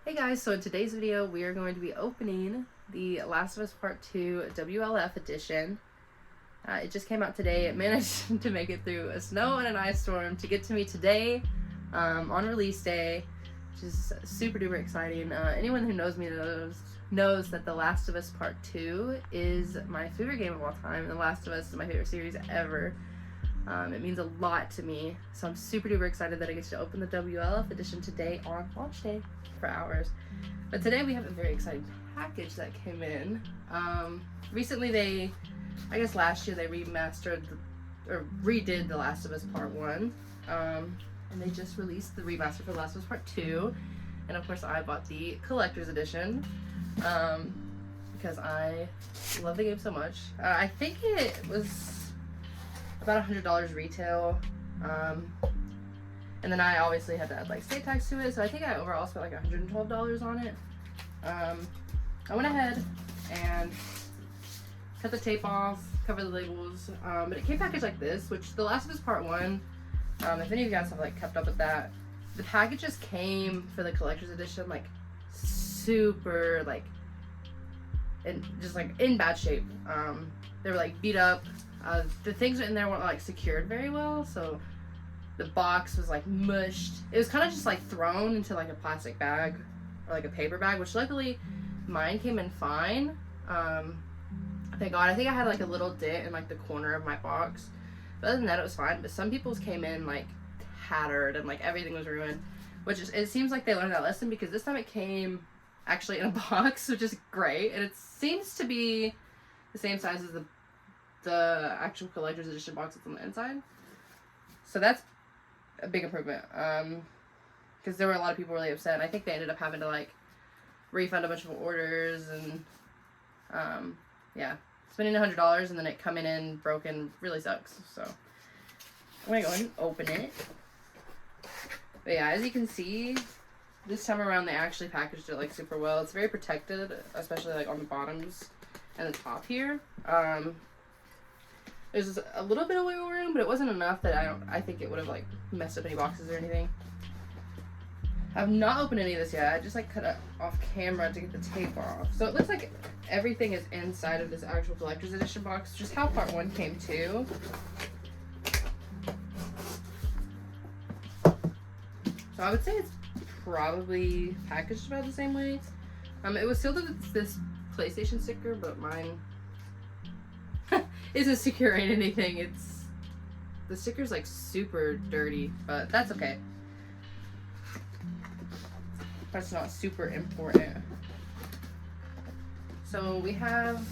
Hey guys, so in today's video we are going to be opening the Last of Us Part 2 WLF edition. It just came out today. It managed to make it through a snow and an ice storm to get to me today on release day, which is super duper exciting. Anyone who knows me knows that The Last of Us Part 2 is my favorite game of all time, and The Last of Us is my favorite series ever. It means a lot to me, so I'm super duper excited that I get to open the WLF edition today on launch day for hours. But today we have a very exciting package that came in. Recently I guess last year they remastered or redid The Last of Us Part 1, and they just released the remaster for The Last of Us Part 2, and of course I bought the collector's edition because I love the game so much. I think it was about $100 retail, and then I obviously had to add like state tax to it, so I think I overall spent like $112 on it. I went ahead and cut the tape off, cover the labels, but it came packaged like this, which The Last of Us Part 1, if any of you guys have like kept up with that, the packages came for the collector's edition like super like in bad shape. They were like beat up. The things in there weren't like secured very well, so the box was like mushed. It was kind of just like thrown into like a plastic bag or like a paper bag, which luckily mine came in fine. Thank God. I think I had like a little dent in like the corner of my box, but other than that it was fine. But some people's came in like tattered and like everything was ruined, which is, it seems like they learned that lesson, because this time it came actually in a box, which is great, and it seems to be the same size as the actual collector's edition box that's on the inside. So that's a big improvement, because there were a lot of people really upset, and I think they ended up having to like refund a bunch of orders, and yeah, spending $100 and then it coming in broken really sucks. So I'm gonna go ahead and open it. But yeah, as you can see, this time around they actually packaged it like super well. It's very protected, especially like on the bottoms and the top here. There's a little bit of wiggle room, but it wasn't enough that I think it would have like messed up any boxes or anything. I've not opened any of this yet. I just like cut it off camera to get the tape off. So it looks like everything is inside of this actual collector's edition box, just how part 1 came too. So I would say it's probably packaged about the same way. It was sealed with this PlayStation sticker, but mine isn't securing anything. The sticker's like super dirty, but that's okay. That's not super important. So we have,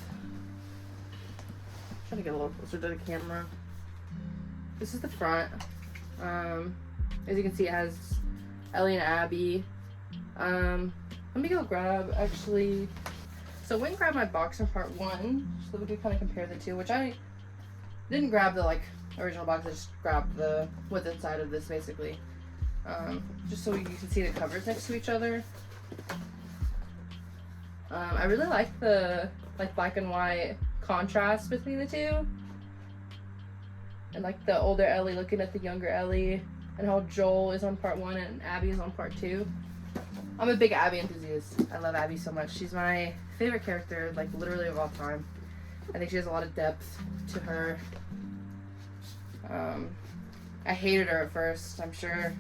trying to get a little closer to the camera. This is the front. As you can see, it has Ellie and Abby. Let me go grab, actually. So I went and grabbed my box from part 1, so that we could kind of compare the two, which I didn't grab the like original box, I just grabbed what's inside of this basically. Just so you can see the covers next to each other. I really like the like black and white contrast between the two, and like the older Ellie looking at the younger Ellie, and how Joel is on part 1 and Abby is on part 2. I'm a big Abby enthusiast. I love Abby so much. She's my favorite character, like literally of all time. I think she has a lot of depth to her. I hated her at first. I'm sure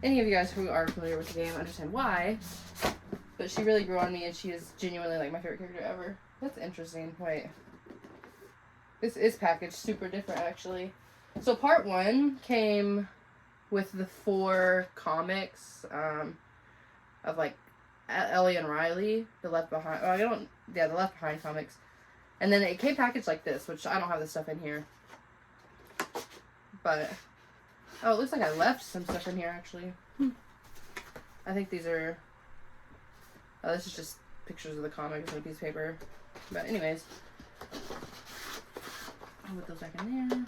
any of you guys who are familiar with the game understand why, but she really grew on me, and she is genuinely like my favorite character ever. That's interesting. Wait, this is packaged super different actually. So part 1 came with the 4 comics of like Ellie and Riley, the Left Behind. Oh, the Left Behind comics, and then it came packaged like this, which I don't have this stuff in here. But oh, it looks like I left some stuff in here actually. I think these are. Oh, this is just pictures of the comics on a piece of paper. But anyways, I'll put those back in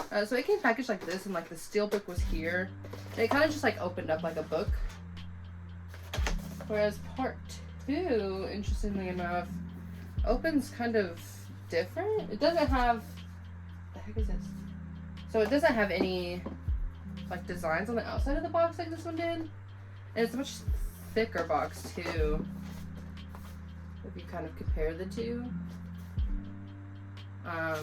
there. So it came packaged like this, and like the steel book was here. And it kind of just like opened up like a book. Whereas part 2, interestingly enough, opens kind of different. It doesn't have. What the heck is this? So it doesn't have any like designs on the outside of the box like this one did, and it's much thicker box too. If you kind of compare the two. And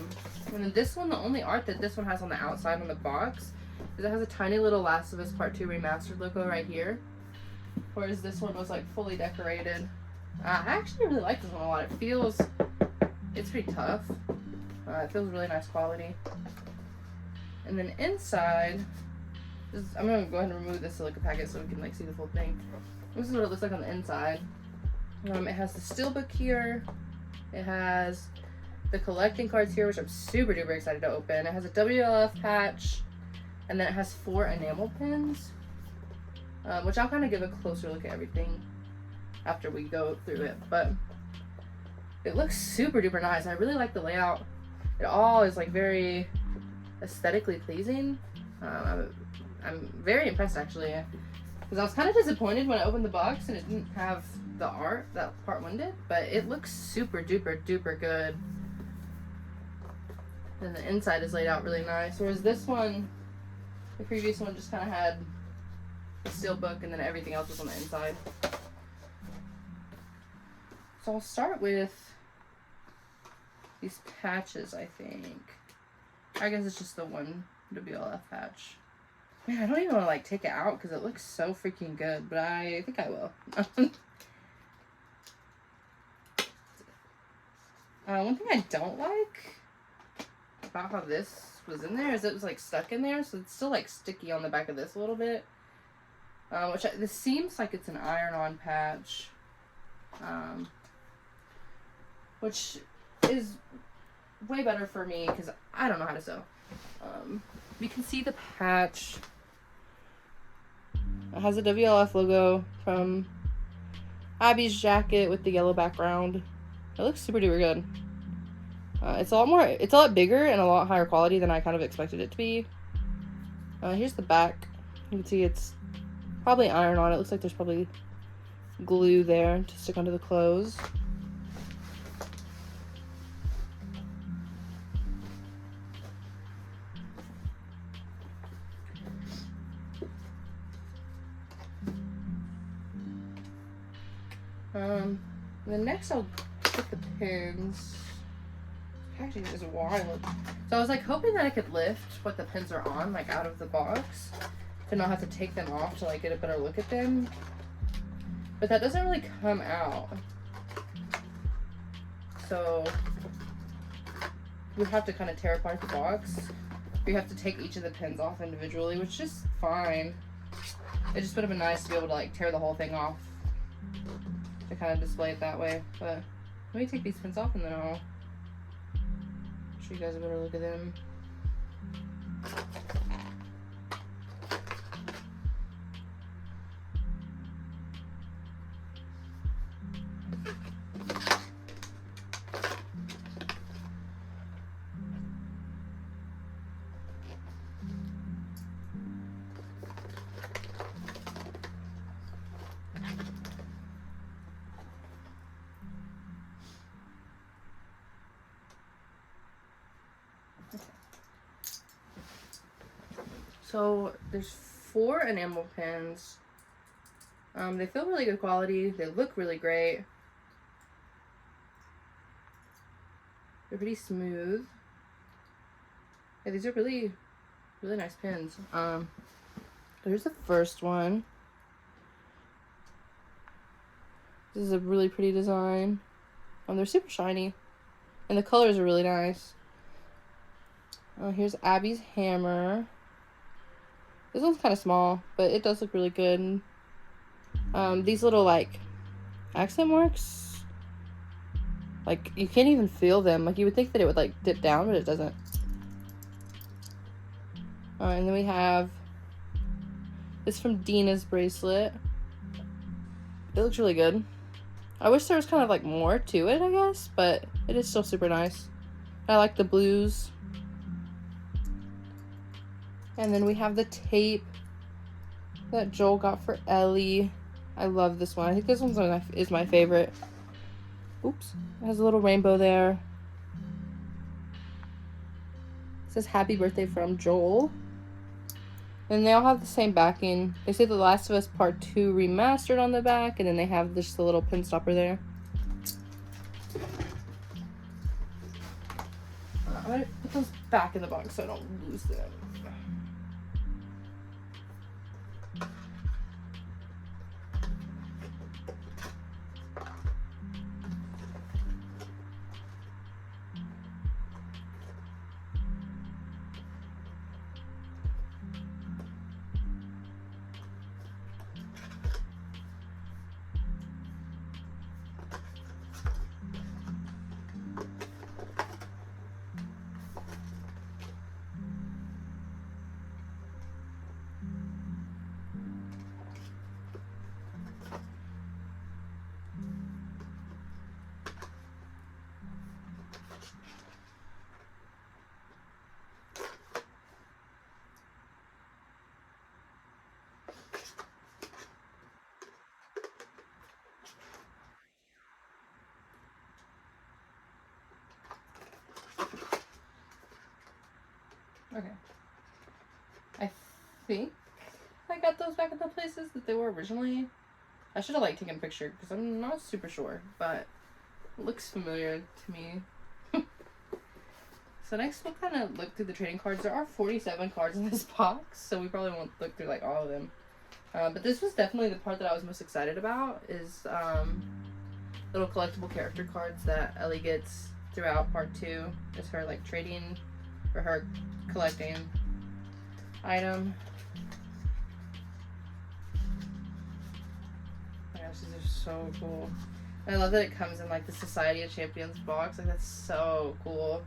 then this one, the only art that this one has on the outside on the box is it has a tiny little Last of Us Part 2 Remastered logo right here. Whereas this one was like fully decorated. I actually really like this one a lot. It's pretty tough. It feels really nice quality. And then inside, I'm gonna go ahead and remove this silica packet so we can like see the full thing. This is what it looks like on the inside. It has the steelbook here. It has the collecting cards here, which I'm super duper excited to open. It has a WLF patch, and then it has 4 enamel pins, which I'll kind of give a closer look at everything after we go through it. But it looks super duper nice. I really like the layout. It all is like very aesthetically pleasing. I'm very impressed actually, because I was kind of disappointed when I opened the box and it didn't have the art that part 1 did, but it looks super duper duper good. And the inside is laid out really nice, whereas this one, the previous one, just kind of had the steelbook and then everything else was on the inside. So I'll start with these patches, I think. I guess it's just the one WLF patch. Man, I don't even want to like take it out because it looks so freaking good, but I think I will. One thing I don't like about how this was in there is it was like stuck in there, so it's still like sticky on the back of this a little bit. This seems like it's an iron-on patch, which is way better for me because I don't know how to sew. You can see the patch. It has a WLF logo from Abby's jacket with the yellow background. It looks super duper good. It's a lot bigger and a lot higher quality than I kind of expected it to be. Here's the back. You can see it's probably iron on. It looks like there's probably glue there to stick onto the clothes. Then next I'll put the pins. Actually, it was wild. So I was like hoping that I could lift what the pins are on, like out of the box, to not have to take them off to like get a better look at them. But that doesn't really come out. So you have to kind of tear apart the box. You have to take each of the pins off individually, which is fine. It just would have been nice to be able to like tear the whole thing off to kind of display it that way. But let me take these pins off and then I'll show you guys a better look at them. So there's 4 enamel pins. They feel really good quality. They look really great. They're pretty smooth. Yeah, these are really, really nice pins. There's the first one. This is a really pretty design. They're super shiny. And the colors are really nice. Here's Abby's hammer. This one's kind of small, but it does look really good. These little, like, accent marks, like, you can't even feel them. Like, you would think that it would, like, dip down, but it doesn't. And then we have this from Dina's bracelet. It looks really good. I wish there was kind of, like, more to it, I guess, but it is still super nice. I like the blues. And then we have the tape that Joel got for Ellie. I love this one. I think this one is my favorite. Oops. It has a little rainbow there. It says happy birthday from Joel. And they all have the same backing. They say The Last of Us Part 2 Remastered on the back, and then they have just a little pin stopper there. I'm gonna put those back in the box so I don't lose them. Okay. I think I got those back at the places that they were originally. I should have like taken a picture because I'm not super sure, but it looks familiar to me. So next we'll kind of look through the trading cards. There are 47 cards in this box, so we probably won't look through like all of them. But this was definitely the part that I was most excited about, is little collectible character cards that Ellie gets throughout part 2. It's her like trading, or her collecting item. Oh my gosh, these are so cool. And I love that it comes in like the Society of Champions box. Like, that's so cool.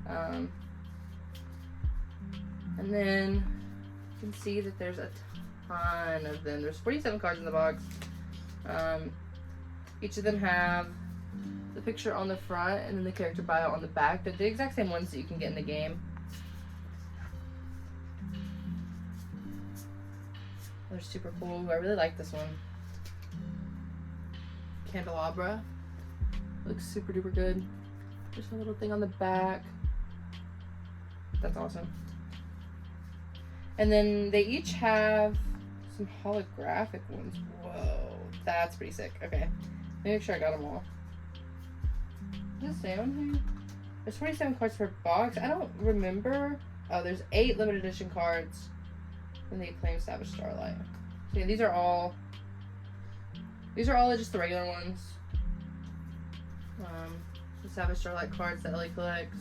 And then you can see that there's a ton of them. There's 47 cards in the box. Each of them have the picture on the front and then the character bio on the back. They're the exact same ones that you can get in the game. They're super cool. I really like this one. Candelabra. Looks super duper good. There's a little thing on the back. That's awesome. And then they each have some holographic ones. Whoa, that's pretty sick. Okay, let me make sure I got them all. Does it say on here? There's 47 cards per box. I don't remember. Oh, there's 8 limited edition cards. And they claim Savage Starlight. So yeah, these are all just the regular ones. The Savage Starlight cards that Ellie collects.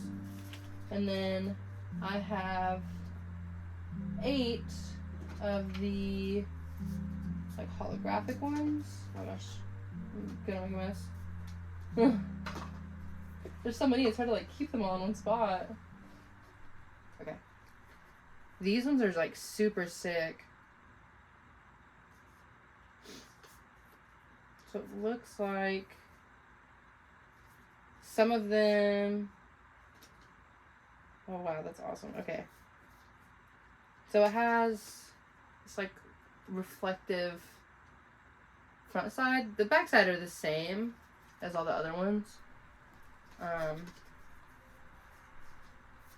And then I have 8 of the like holographic ones. Oh gosh, I'm gonna make a mess. There's so many, it's hard to like keep them all in one spot. Okay. These ones are like super sick. So it looks like some of them. Oh wow, that's awesome. Okay. So it has this like reflective front side. The back side are the same as all the other ones.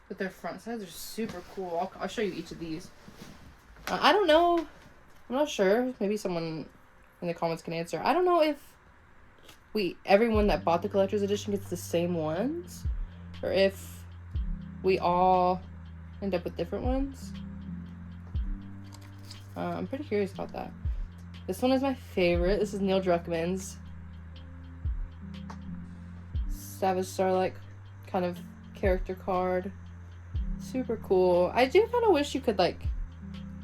But their front sides are super cool. I'll show you each of these. I don't know. I'm not sure. Maybe someone in the comments can answer. I don't know if everyone that bought the collector's edition gets the same ones, or if we all end up with different ones. I'm pretty curious about that. This one is my favorite. This is Neil Druckmann's Savage Starlight kind of character card. Super cool. I do kind of wish you could like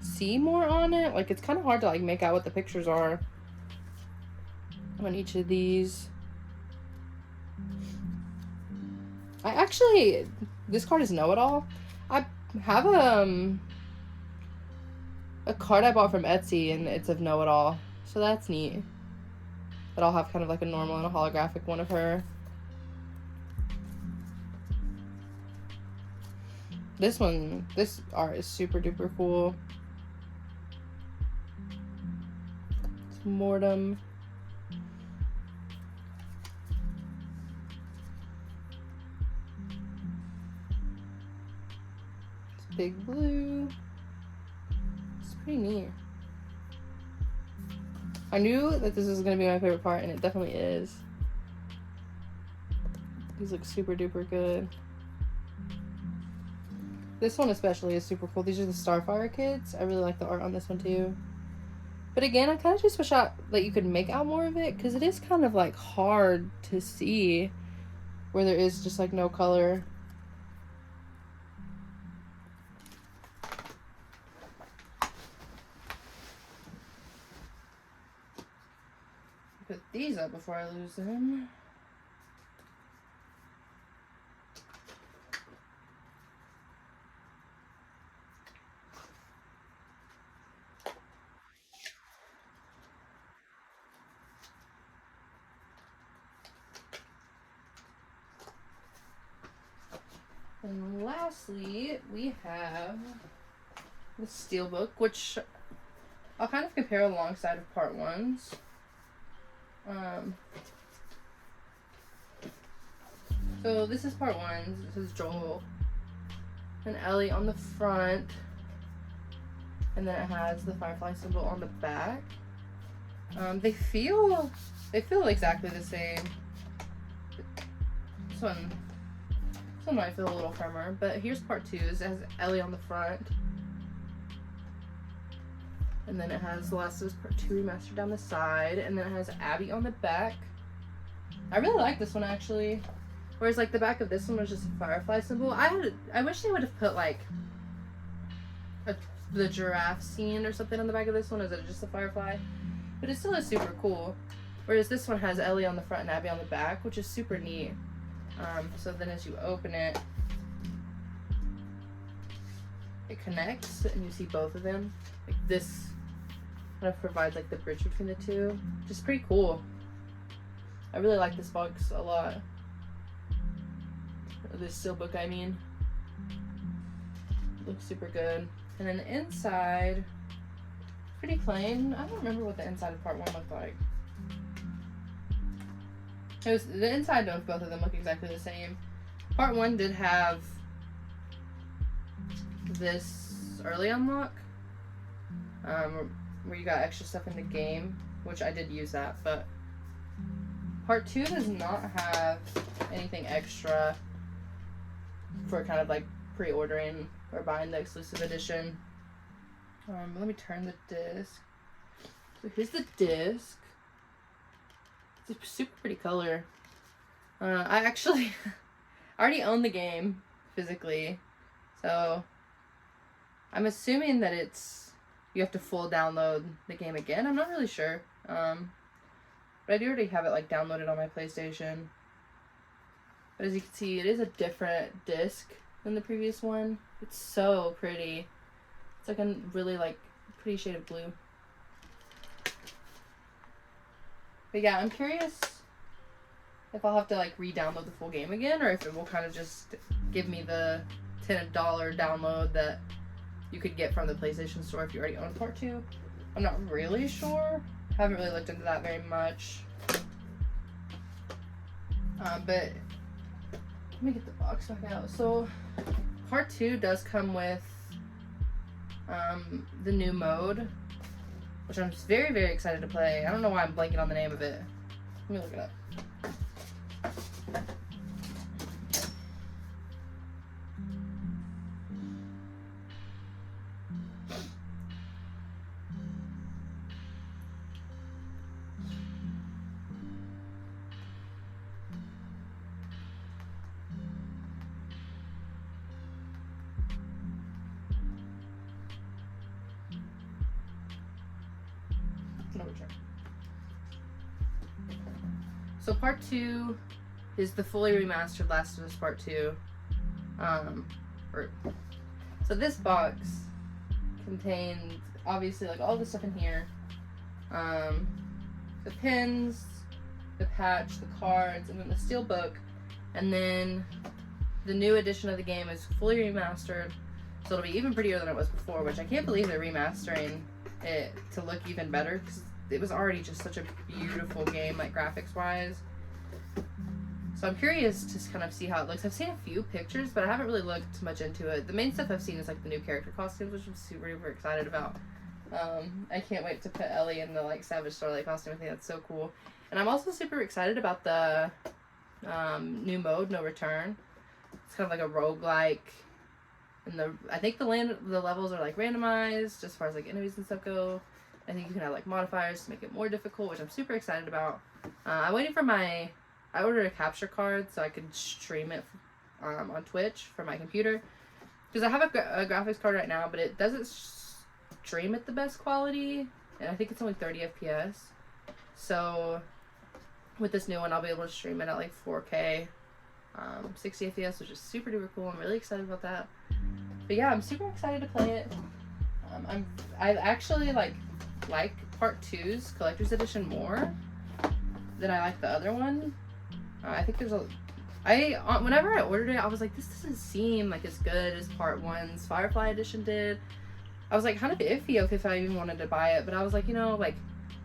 see more on it. Like, it's kind of hard to like make out what the pictures are on each of these. This card is Know-It-All. I have a card I bought from Etsy, and it's of Know-It-All, so that's neat. But I'll have kind of like a normal and a holographic one of her. This art is super duper cool. It's Mortem. It's Big Blue. pretty neat. I knew that this was going to be my favorite part, and it definitely is. These look super duper good. This one especially is super cool. These are the Starfire kids. I really like the art on this one too. But again, I kind of just wish that you could make out more of it, because it is kind of like hard to see where there is just like no color. Put these up before I lose them. And lastly, we have the Steelbook, which I'll kind of compare alongside of part ones. So this is part one. This is Joel and Ellie on the front, and then it has the Firefly symbol on the back. They feel exactly the same. This one might feel a little firmer, but here's part two. It has Ellie on the front, and then it has The Last of Us Part 2 Remastered down the side, and then it has Abby on the back. I really like this one actually. Whereas like the back of this one was just a Firefly symbol. I wish they would have put like the giraffe scene or something on the back of this one instead of just a Firefly. But it still is super cool. Whereas this one has Ellie on the front and Abby on the back, which is super neat. So then as you open it, it connects and you see both of them. Like this kind of provides like the bridge between the two. Just pretty cool. I really like this box a lot. This Steelbook, I mean. It looks super good. And then the inside, pretty plain. I don't remember what the inside of part one looked like. The inside of both of them look exactly the same. Part one did have this early unlock, where you got extra stuff in the game, which I did use that, but part two does not have anything extra for kind of like pre-ordering or buying the exclusive edition. Let me turn the disc. So here's the disc. It's a super pretty color. I actually already own the game physically, so I'm assuming that you have to full download the game again. I'm not really sure, but I do already have it like downloaded on my PlayStation. But as you can see, it is a different disc than the previous one. It's so pretty. It's like a really like pretty shade of blue. But yeah, I'm curious if I'll have to like re-download the full game again, or if it will kind of just give me the $10 download that you could get from the PlayStation Store if you already own part 2. I'm not really sure. Haven't really looked into that very much. But let me get the box back out. So part 2 does come with the new mode, which I'm just very, very excited to play. I don't know why I'm blanking on the name of it. Let me look it up. So part 2 is the fully remastered Last of Us Part 2. So this box contains obviously like all the stuff in here. The pins, the patch, the cards, and then the steelbook. And then the new edition of the game is fully remastered. So it'll be even prettier than it was before, which I can't believe they're remastering it to look even better, because it was already just such a beautiful game, like graphics wise. So I'm curious to kind of see how it looks. I've seen a few pictures, but I haven't really looked much into it. The main stuff I've seen is like the new character costumes, which I'm super excited about. I can't wait to put Ellie in the like Savage Starlight costume. I think that's so cool. And I'm also super excited about the new mode, No Return. It's kind of like a roguelike. And I think the levels are like randomized as far as like enemies and stuff go. I think you can have like modifiers to make it more difficult, which I'm super excited about. I'm waiting for I ordered a capture card so I could stream it on Twitch from my computer. Because I have a graphics card right now, but it doesn't stream at the best quality. And I think it's only 30 FPS. So with this new one, I'll be able to stream it at like 4K, 60 FPS, which is super duper cool. I'm really excited about that. But yeah, I'm super excited to play it. I actually like Part 2's Collector's Edition more than I like the other one. I think there's whenever I ordered it, I was like, this doesn't seem like as good as Part 1's Firefly Edition did. I was like kind of iffy if I even wanted to buy it, but I was like, you know, like,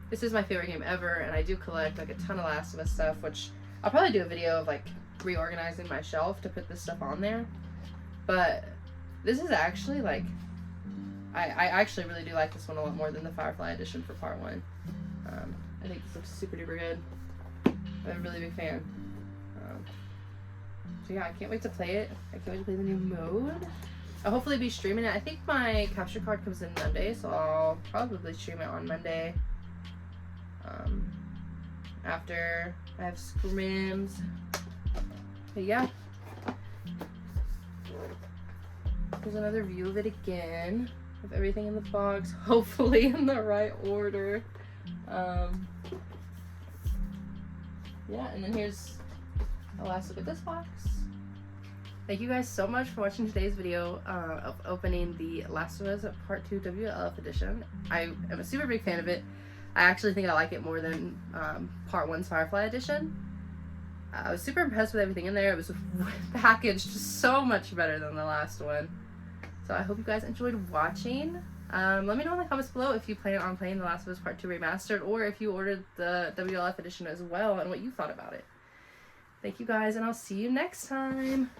this is my favorite game ever, and I do collect like a ton of Last of Us stuff, which I'll probably do a video of like reorganizing my shelf to put this stuff on there. But this is actually like, I actually really do like this one a lot more than the Firefly Edition for Part 1. I think this looks super duper good. I'm a really big fan. So yeah, I can't wait to play it. I can't wait to play the new mode. I'll hopefully be streaming it. I think my capture card comes in Monday, so I'll probably stream it on Monday. After I have scrims. But yeah. Here's another view of it again. With everything in the box. Hopefully in the right order. Yeah, and then here's the last look at this box. Thank you guys so much for watching today's video of opening the Last of Us Part 2 WLF Edition. I am a super big fan of it. I actually think I like it more than Part 1's Firefly Edition. I was super impressed with everything in there. It was packaged so much better than the last one. So I hope you guys enjoyed watching. Let me know in the comments below if you plan on playing The Last of Us Part 2 Remastered, or if you ordered the WLF Edition as well and what you thought about it. Thank you guys, and I'll see you next time.